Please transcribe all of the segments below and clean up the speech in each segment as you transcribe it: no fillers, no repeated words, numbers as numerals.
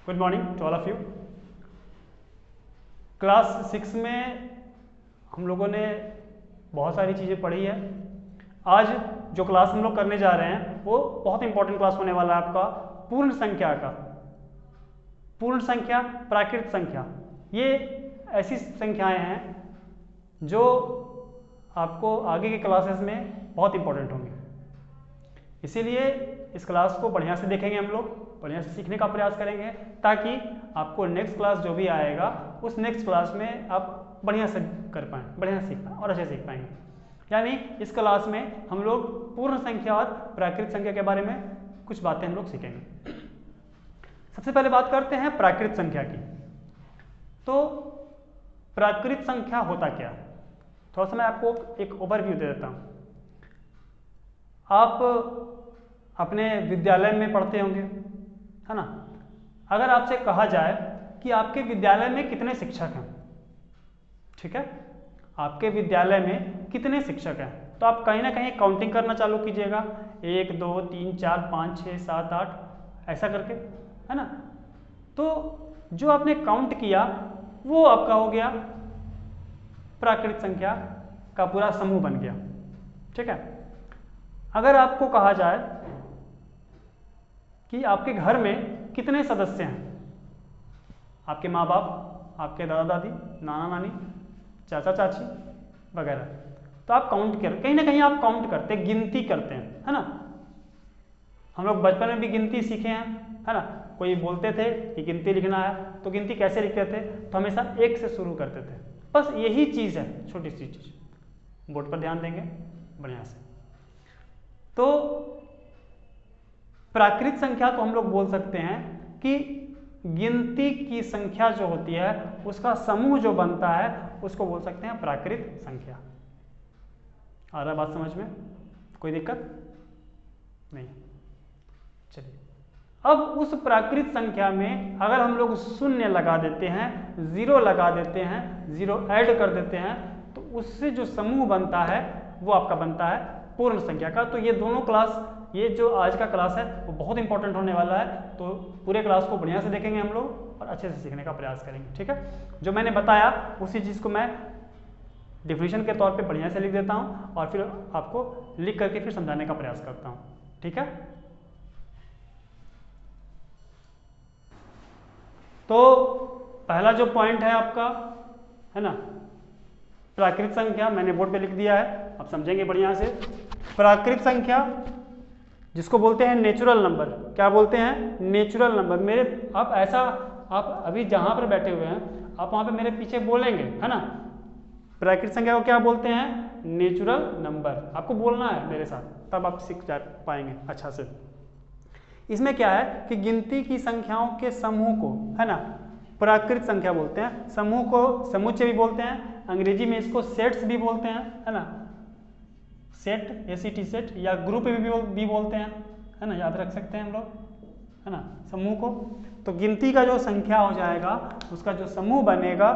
Good morning to all of you. Class 6 में हम लोगों ने बहुत सारी चीज़ें पढ़ी है। आज जो क्लास हम लोग करने जा रहे हैं वो बहुत इंपॉर्टेंट क्लास होने वाला है आपका पूर्ण संख्या का। पूर्ण संख्या, प्राकृत संख्या, ये ऐसी संख्याएं हैं जो आपको आगे के क्लासेस में बहुत इंपॉर्टेंट होंगी। इसीलिए इस क्लास को बढ़िया से देखेंगे, हम लोग बढ़िया से सीखने का प्रयास करेंगे ताकि आपको नेक्स्ट क्लास जो भी आएगा उस नेक्स्ट क्लास में आप बढ़िया से कर पाएँ, बढ़िया से सीख पाएँ और अच्छे सीख पाएंगे। यानी इस क्लास में हम लोग पूर्ण संख्या और प्राकृत संख्या के बारे में कुछ बातें हम लोग सीखेंगे। सबसे पहले बात करते हैं प्राकृत संख्या की। तो प्राकृत संख्या होता क्या? थोड़ा सा मैं आपको एक ओवरव्यू दे देता हूँ। आप अपने विद्यालय में पढ़ते होंगे, है ना? अगर आपसे कहा जाए कि आपके विद्यालय में कितने शिक्षक हैं, ठीक है, आपके विद्यालय में कितने शिक्षक हैं, तो आप कहीं ना कहीं काउंटिंग करना चालू कीजिएगा, 1 2 3 4 5 6 7 8 ऐसा करके, है ना? तो जो आपने काउंट किया वो आपका हो गया प्राकृत संख्या का पूरा समूह बन गया, ठीक है। अगर आपको कहा जाए कि आपके घर में कितने सदस्य हैं, आपके माँ बाप, आपके दादा दादी, नाना नानी, चाचा चाची वगैरह, तो आप काउंट कर, कहीं ना कहीं आप काउंट करते, गिनती करते हैं, है ना? हम लोग बचपन में भी गिनती सीखे हैं, है ना? कोई बोलते थे कि गिनती लिखना है तो गिनती कैसे लिखते थे, तो हमेशा 1 से शुरू करते थे। बस यही चीज़ है, छोटी सी चीज़। बोर्ड पर ध्यान देंगे बढ़िया से। तो प्राकृत संख्या को हम लोग बोल सकते हैं कि गिनती की संख्या जो होती है उसका समूह जो बनता है उसको बोल सकते हैं प्राकृत संख्या। आ रहा है बात समझ में? कोई दिक्कत नहीं? चलिए, अब उस प्राकृत संख्या में अगर हम लोग शून्य लगा देते हैं, 0 लगा देते हैं, 0 ऐड कर देते हैं, तो उससे जो समूह बनता है वो आपका बनता है पूर्ण संख्या का। तो ये दोनों क्लास, ये जो आज का क्लास है वो बहुत इंपॉर्टेंट होने वाला है। तो पूरे क्लास को बढ़िया से देखेंगे हम लोग और अच्छे से सीखने का प्रयास करेंगे, ठीक है। जो मैंने बताया उसी चीज़ को मैं डिफिनेशन के तौर पे बढ़िया से लिख देता हूँ और फिर आपको लिख करके फिर समझाने का प्रयास करता हूँ, ठीक है। तो पहला जो पॉइंट है आपका, है ना, प्राकृत संख्या, मैंने बोर्ड पे लिख दिया है, आप समझेंगे बढ़िया से। प्राकृत संख्या जिसको बोलते हैं नेचुरल नंबर, क्या बोलते हैं? Natural number. मेरे आप ऐसा, आप अभी जहाँ पर बैठे हुए हैं आप वहाँ पे मेरे पीछे बोलेंगे, है ना? प्राकृत संख्या को क्या बोलते हैं? Natural number. आपको बोलना है मेरे साथ, तब आप सीख जा पाएंगे अच्छा से। इसमें क्या है कि गिनती की संख्याओं के समूह को, है ना, प्राकृत संख्या बोलते हैं। समूह को समुच्चय भी बोलते हैं, अंग्रेजी में इसको सेट्स भी बोलते हैं, है ना, सेट, एसीटी सेट, या ग्रुप भी बोलते हैं, है ना, याद रख सकते हैं हम लोग, है ना, समूह को। तो गिनती का जो संख्या हो जाएगा उसका जो समूह बनेगा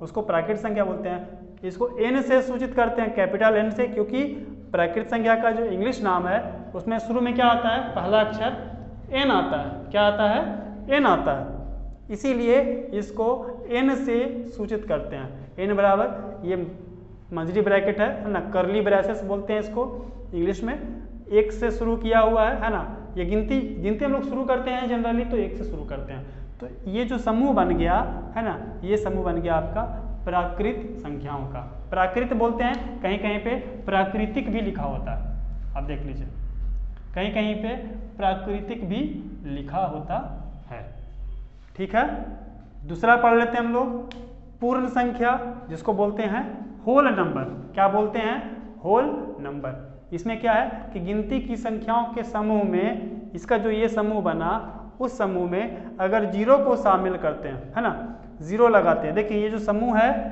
उसको प्राकृत संख्या बोलते हैं। इसको n से सूचित करते हैं, कैपिटल N से, क्योंकि प्राकृत संख्या का जो इंग्लिश नाम है उसमें शुरू में क्या आता है? पहला अक्षर n आता है। क्या आता है? n आता है। इसीलिए इसको n से सूचित करते हैं। n बराबर, ये मंजरी ब्रैकेट है ना, करली ब्रैसेस बोलते हैं इसको इंग्लिश में। 1 से शुरू किया हुआ है ना, ये गिनती हम लोग शुरू करते हैं जनरली तो 1 से शुरू करते हैं। तो ये जो समूह बन गया है ना, ये समूह बन गया आपका प्राकृत संख्याओं का। प्राकृत बोलते हैं, कहीं कहीं पे प्राकृतिक भी लिखा होता है, आप देख लीजिए, कहीं कहीं पे प्राकृतिक भी लिखा होता है, ठीक है। दूसरा पढ़ लेते हैं हम लोग, पूर्ण संख्या जिसको बोलते हैं होल नंबर। क्या बोलते हैं? Whole number. इसमें क्या है कि गिनती की संख्याओं के समूह में, इसका जो ये समूह बना उस समूह में अगर 0 को शामिल करते हैं, है ना, 0 लगाते हैं। देखिए ये जो समूह है,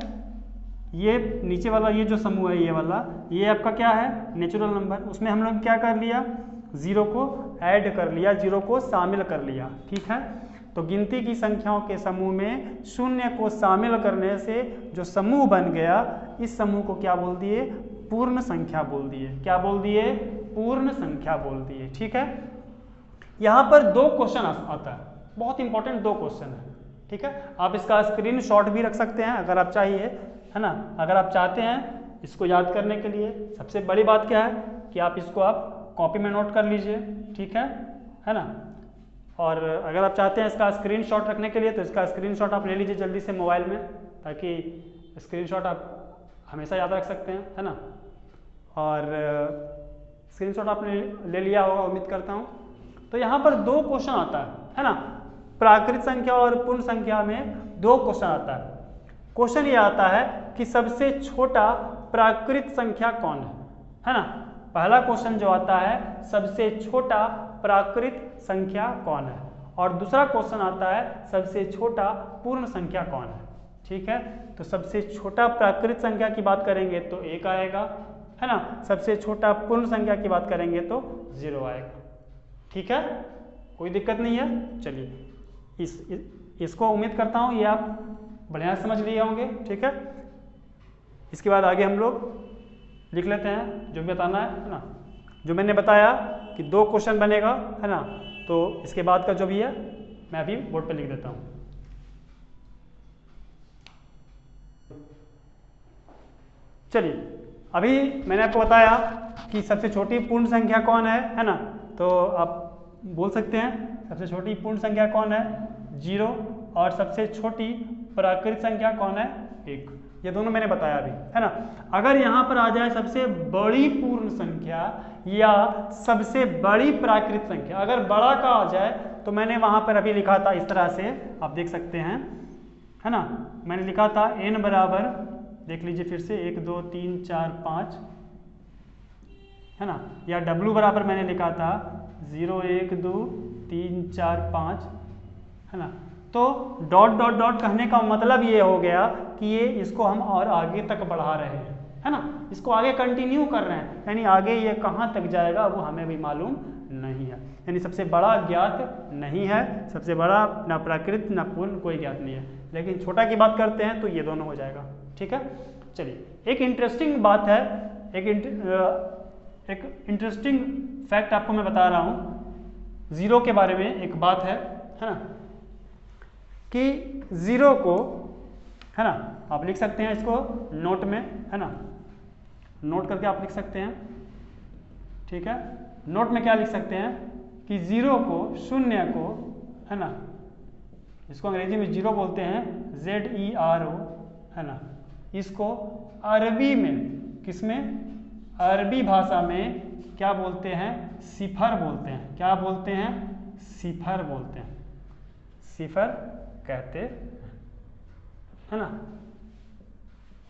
ये नीचे वाला ये जो समूह है, ये वाला, ये आपका क्या है? Natural number. उसमें हम लोग क्या कर लिया? 0 को ऐड कर लिया, 0 को शामिल कर लिया, ठीक है। तो गिनती की संख्याओं के समूह में 0 को शामिल करने से जो समूह बन गया, इस समूह को क्या बोल दिए? पूर्ण संख्या बोल दिए। क्या बोल दिए? पूर्ण संख्या बोल दिए, ठीक है। यहाँ पर 2 क्वेश्चन आता है, बहुत इंपॉर्टेंट 2 क्वेश्चन है, ठीक है। आप इसका स्क्रीनशॉट भी रख सकते हैं अगर आप चाहिए, है ना। अगर आप चाहते हैं इसको याद करने के लिए सबसे बड़ी बात क्या है कि आप इसको आप कॉपी में नोट कर लीजिए, ठीक है ना। और अगर आप चाहते हैं इसका स्क्रीनशॉट रखने के लिए तो इसका स्क्रीनशॉट आप ले लीजिए जल्दी से मोबाइल में, ताकि स्क्रीनशॉट आप हमेशा याद रख सकते हैं, है ना। और स्क्रीनशॉट आपने ले लिया होगा उम्मीद करता हूँ। तो यहाँ पर 2 क्वेश्चन आता है ना। प्राकृत संख्या और पूर्ण संख्या में 2 क्वेश्चन आता है। क्वेश्चन ये आता है कि सबसे छोटा प्राकृत संख्या कौन है ना। पहला क्वेश्चन जो आता है सबसे छोटा प्राकृत संख्या कौन है, और दूसरा क्वेश्चन आता है सबसे छोटा पूर्ण संख्या कौन है, ठीक है। तो सबसे छोटा प्राकृत संख्या की बात करेंगे तो 1 आएगा, है ना। सबसे छोटा पूर्ण संख्या की बात करेंगे तो 0 आएगा, ठीक है। कोई दिक्कत नहीं है। चलिए इसको उम्मीद करता हूँ ये आप बढ़िया समझ लिए होंगे, ठीक है। इसके बाद आगे हम लोग लिख लेते हैं जो भी बताना है ना। जो मैंने बताया कि 2 क्वेश्चन बनेगा, है ना। तो इसके बाद का जो भी है मैं अभी बोर्ड पे लिख देता हूँ। चलिए अभी मैंने आपको बताया कि सबसे छोटी पूर्ण संख्या कौन है ना। तो आप बोल सकते हैं सबसे छोटी पूर्ण संख्या कौन है, 0, और सबसे छोटी प्राकृत संख्या कौन है, 1। ये दोनों मैंने बताया अभी, है ना। अगर यहाँ पर आ जाए सबसे बड़ी पूर्ण संख्या या सबसे बड़ी प्राकृत संख्या, अगर बड़ा का आ जाए तो मैंने वहाँ पर अभी लिखा था इस तरह से, आप देख सकते हैं, है ना। मैंने लिखा था n बराबर, देख लीजिए फिर से, 1 2 3 4 5, है ना। या w बराबर मैंने लिखा था 0 1 2 3 4 5, है ना। तो डॉट डॉट डॉट कहने का मतलब ये हो गया कि ये इसको हम और आगे तक बढ़ा रहे हैं, है ना। इसको आगे कंटिन्यू कर रहे हैं, यानी आगे ये कहाँ तक जाएगा वो हमें भी मालूम नहीं है। यानी सबसे बड़ा ज्ञात नहीं है, सबसे बड़ा ना प्राकृत ना पूर्ण कोई ज्ञात नहीं है। लेकिन छोटा की बात करते हैं तो ये दोनों हो जाएगा, ठीक है। चलिए एक इंटरेस्टिंग बात है, एक इंटरेस्टिंग फैक्ट आपको मैं बता रहा हूँ 0 के बारे में। एक बात है ना, कि 0 को, है ना, आप लिख सकते हैं इसको नोट में, है ना। नोट करके आप लिख सकते हैं, ठीक है। नोट में क्या लिख सकते हैं कि 0 को, 0 को, है ना, इसको अंग्रेजी में 0 बोलते हैं, ZERO, है ना। इसको अरबी में, किसमें, अरबी भाषा में क्या बोलते हैं, सिफर बोलते हैं। क्या बोलते हैं, सिफर बोलते हैं, सिफर कहते है ना।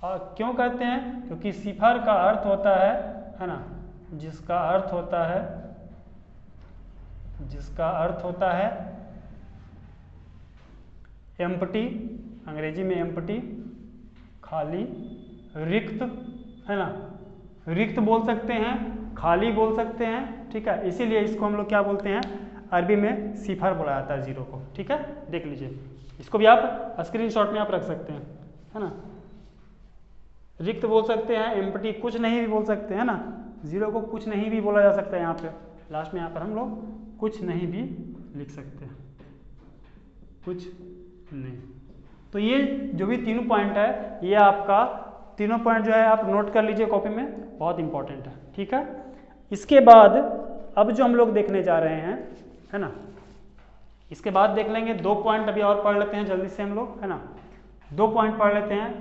और क्यों कहते हैं, क्योंकि सिफर का अर्थ होता है ना, जिसका अर्थ होता है एम्प्टी, अंग्रेजी में एम्प्टी, खाली, रिक्त, है ना। रिक्त बोल सकते हैं, खाली बोल सकते हैं, ठीक है। इसीलिए इसको हम लोग क्या बोलते हैं, अरबी में सिफर बोला जाता है 0 को, ठीक है। देख लीजिए, इसको भी आप स्क्रीनशॉट में आप रख सकते हैं, है ना। रिक्त बोल सकते हैं, एम्प्टी कुछ नहीं भी बोल सकते हैं ना। 0 को कुछ नहीं भी बोला जा सकता है, यहाँ पे लास्ट में यहाँ पर हम लोग कुछ नहीं भी लिख सकते हैं, कुछ नहीं। तो ये जो भी तीनों पॉइंट है, ये आपका तीनों पॉइंट जो है आप नोट कर लीजिए कॉपी में, बहुत इंपॉर्टेंट है, ठीक है। इसके बाद अब जो हम लोग देखने जा रहे हैं, है ना, इसके बाद देख लेंगे 2 पॉइंट अभी और पढ़ लेते हैं जल्दी से हम लोग, है ना। 2 पॉइंट पढ़ लेते हैं,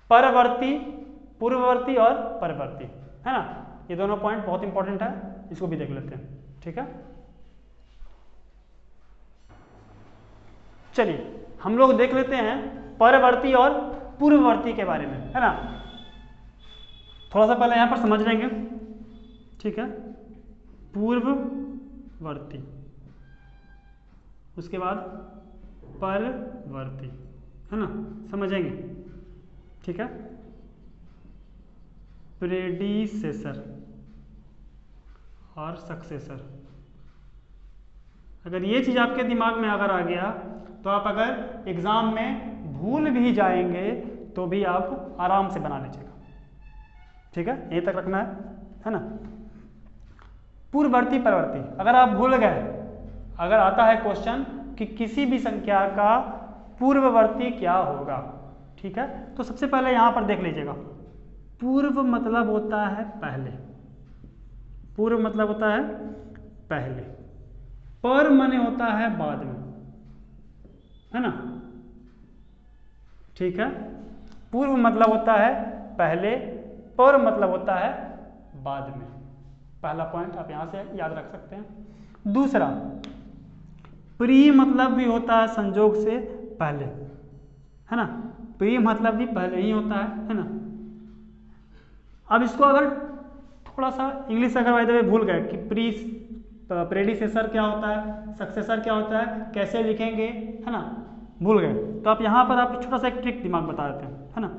परवर्ती, पूर्ववर्ती और परवर्ती, है ना। ये दोनों पॉइंट बहुत इंपॉर्टेंट है, इसको भी देख लेते हैं, ठीक है। चलिए हम लोग देख लेते हैं परवर्ती और पूर्ववर्ती के बारे में, है ना। थोड़ा सा पहले यहाँ पर समझ लेंगे, ठीक है। पूर्ववर्ती, उसके बाद परवर्ती, है ना, समझेंगे, ठीक है। प्रेडिसेसर और सक्सेसर, अगर ये चीज आपके दिमाग में अगर आ गया तो आप अगर एग्जाम में भूल भी जाएंगे तो भी आप आराम से बना लीजिएगा, ठीक है। यहीं तक रखना है ना। पूर्ववर्ती, परवर्ती, अगर आप भूल गए, अगर आता है क्वेश्चन कि किसी भी संख्या का पूर्ववर्ती क्या होगा, ठीक है, तो सबसे पहले यहां पर देख लीजिएगा, पूर्व मतलब होता है पहले, पूर्व मतलब होता है पहले, पर माने होता है बाद में, है ना, ठीक है। पूर्व मतलब होता है पहले, पर मतलब होता है बाद में। पहला पॉइंट आप यहां से याद रख सकते हैं। दूसरा, प्री मतलब भी होता है संजोग से पहले, है ना, प्री मतलब भी पहले ही होता है ना। अब इसको अगर थोड़ा सा इंग्लिश अगर बाय द वे भूल गए कि प्रेडिसेसर क्या होता है, सक्सेसर क्या होता है, कैसे लिखेंगे, है ना, भूल गए, तो आप यहाँ पर आप छोटा सा एक ट्रिक दिमाग बता देते हैं, है ना।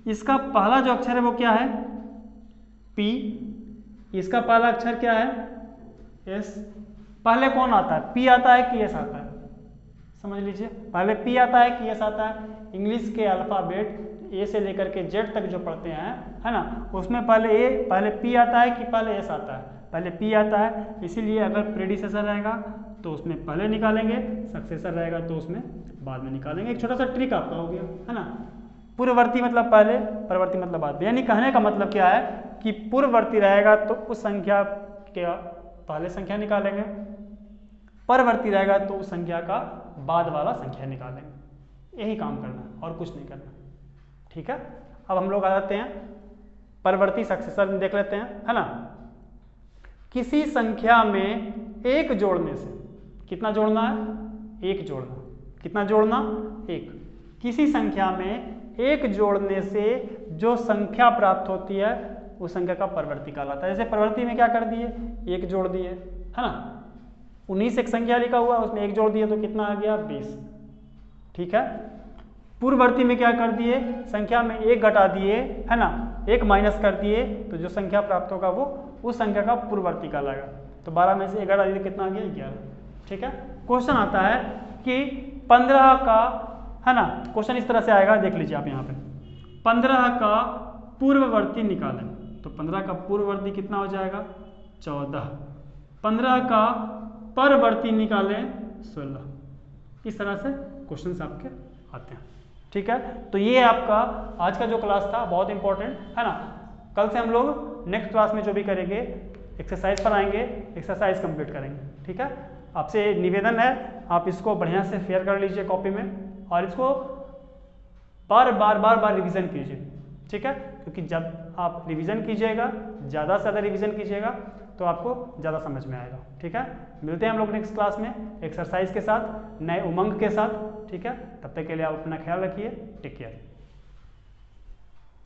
इसका पहला जो अक्षर है वो क्या है, पी, इसका पहला अक्षर क्या है, एस। पहले कौन आता है, पी आता है कि एस आता है, समझ लीजिए, पहले पी आता है कि एस आता है। इंग्लिश के अल्फ़ाबेट ए से लेकर के जेड तक जो पढ़ते हैं, है ना, उसमें पहले पी आता है कि पहले एस आता है, पहले पी आता है, इसीलिए अगर प्रेडिसेसर रहेगा तो उसमें पहले निकालेंगे, सक्सेसर रहेगा तो उसमें बाद में निकालेंगे। एक छोटा सा ट्रिक आपका हो गया, है ना। पूर्ववर्ती मतलब पहले, परवर्ती मतलब बाद में, यानी कहने का मतलब क्या है कि पूर्ववर्ती रहेगा तो उस संख्या के पहले संख्या निकालेंगे, परवर्ती रहेगा तो उस संख्या का बाद वाला संख्या निकालेंगे। यही काम करना है और कुछ नहीं करना, ठीक है। अब हम लोग आ जाते हैं परवर्ती सक्सेसर में, देख लेते हैं, है ना। किसी संख्या में एक जोड़ने से, कितना जोड़ना है, एक जोड़ना, कितना जोड़ना, एक। किसी संख्या में एक जोड़ने से जो संख्या प्राप्त होती है उस संख्या का परवर्ती कहलाता है। जैसे परवर्ती में क्या कर दिए, एक जोड़ दिए, है ना, 19 एक संख्या लिखा हुआ, उसमें एक जोड़ दिए तो कितना आ गया, 20, ठीक है। पूर्ववर्ती में क्या कर दिए, संख्या में एक घटा दिए, है ना, एक माइनस कर दिए, तो जो संख्या प्राप्त होगा वो उस संख्या का पूर्ववर्ती कहलाएगा। तो 12 में से 1 घटा दिए कितना आ गया, 11, ठीक है। क्वेश्चन आता है कि 15 का, है ना, क्वेश्चन इस तरह से आएगा, देख लीजिए आप यहाँ पे, 15 का पूर्ववर्ती निकालें, तो 15 का पूर्ववर्ती कितना हो जाएगा, 14। 15 का परवर्ती निकालें, 16। इस तरह से क्वेश्चंस आपके आते हैं, ठीक है। तो ये आपका आज का जो क्लास था बहुत इंपॉर्टेंट, है ना। कल से हम लोग नेक्स्ट क्लास में जो भी करेंगे एक्सरसाइज पर आएंगे, एक्सरसाइज कंप्लीट करेंगे, ठीक है। आपसे निवेदन है आप इसको बढ़िया से शेयर कर लीजिए कॉपी में, और इसको बार बार रिवीजन कीजिए, ठीक है, क्योंकि जब आप रिवीजन कीजिएगा, ज़्यादा से ज़्यादा रिवीजन कीजिएगा तो आपको ज़्यादा समझ में आएगा, ठीक है। मिलते हैं हम लोग नेक्स्ट क्लास में एक्सरसाइज के साथ, नए उमंग के साथ, ठीक है। तब तक के लिए आप अपना ख्याल रखिए, टेक केयर।